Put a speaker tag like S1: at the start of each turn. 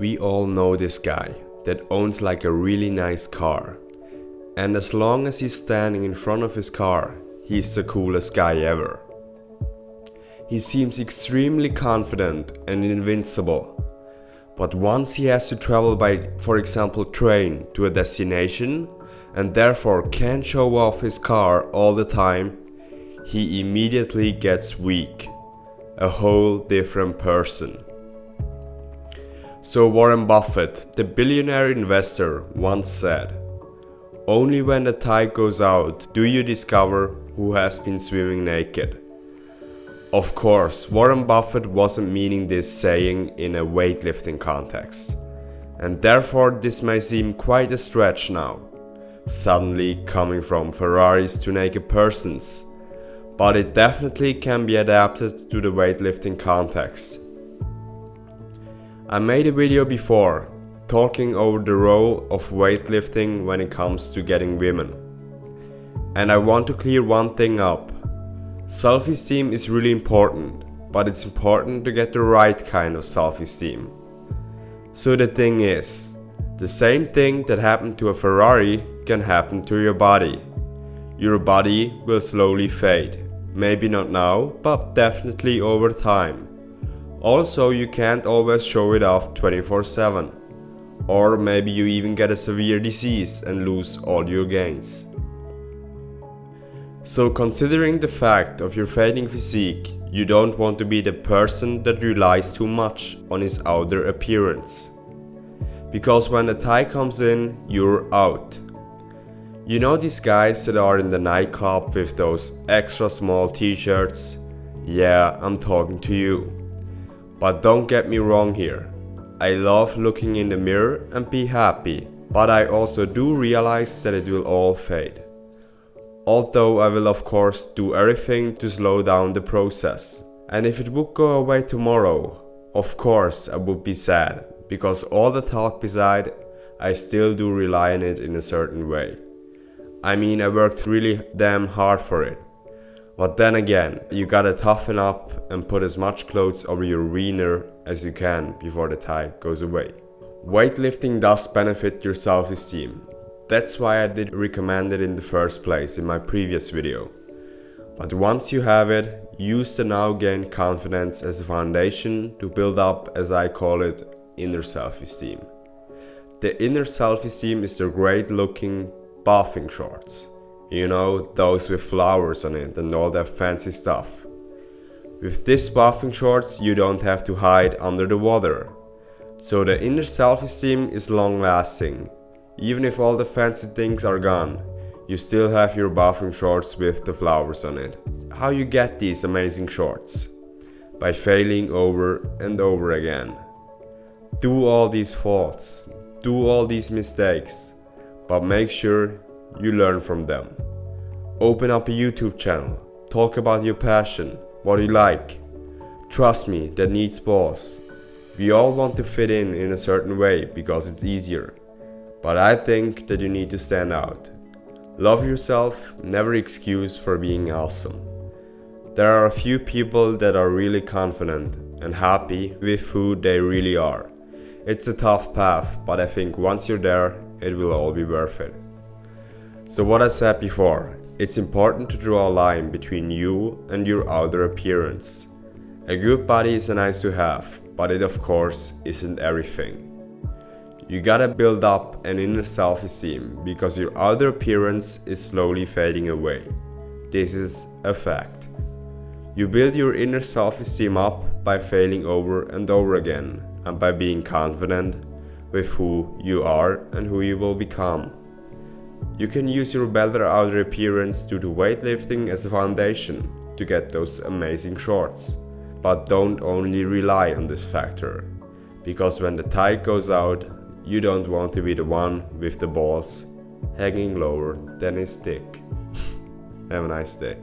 S1: We all know this guy that owns like a really nice car. And as long as he's standing in front of his car, he's the coolest guy ever. He seems extremely confident and invincible. But once he has to travel by, for example, train to a destination and therefore can't show off his car all the time, he immediately gets weak. A whole different person. So Warren Buffett, the billionaire investor, once said, "Only when the tide goes out do you discover who has been swimming naked." Of course, Warren Buffett wasn't meaning this saying in a weightlifting context, and therefore this may seem quite a stretch now, suddenly coming from Ferraris to naked persons, but it definitely can be adapted to the weightlifting context. I made a video before talking over the role of weightlifting when it comes to getting women. And I want to clear one thing up. Self-esteem is really important, but it's important to get the right kind of self-esteem. So the thing is, the same thing that happened to a Ferrari can happen to your body. Your body will slowly fade. Maybe not now, but definitely over time. Also, you can't always show it off 24/7. Or maybe you even get a severe disease and lose all your gains. So considering the fact of your fading physique, you don't want to be the person that relies too much on his outer appearance. Because when the tie comes in, you're out. You know these guys that are in the nightclub with those extra small t-shirts? Yeah, I'm talking to you. But don't get me wrong here. I love looking in the mirror and be happy, but I also do realize that it will all fade. Although I will of course do everything to slow down the process. And if it would go away tomorrow, of course I would be sad, because all the talk beside, I still do rely on it in a certain way. I mean, I worked really damn hard for it. But then again, you gotta toughen up and put as much clothes over your wiener as you can before the tie goes away. Weightlifting does benefit your self-esteem. That's why I did recommend it in the first place in my previous video. But once you have it, use the now gained confidence as a foundation to build up, as I call it, inner self-esteem. The inner self-esteem is the great looking bathing shorts. You know, those with flowers on it and all that fancy stuff. With this bathing shorts, you don't have to hide under the water. So the inner self-esteem is long lasting. Even if all the fancy things are gone, you still have your bathing shorts with the flowers on it. How you get these amazing shorts? By failing over and over again. Do all these faults, do all these mistakes, but make sure you learn from them. Open up a YouTube channel, talk about your passion, what you like. Trust me, that needs balls. We all want to fit in a certain way because it's easier. But I think that you need to stand out. Love yourself, never excuse for being awesome. There are a few people that are really confident and happy with who they really are. It's a tough path, but I think once you're there, it will all be worth it. So what I said before, it's important to draw a line between you and your outer appearance. A good body is nice to have, but it of course isn't everything. You gotta build up an inner self-esteem because your outer appearance is slowly fading away. This is a fact. You build your inner self-esteem up by failing over and over again and by being confident with who you are and who you will become. You can use your better outer appearance due to weightlifting as a foundation to get those amazing shorts. But don't only rely on this factor, because when the tide goes out, you don't want to be the one with the balls hanging lower than his dick. Have a nice day.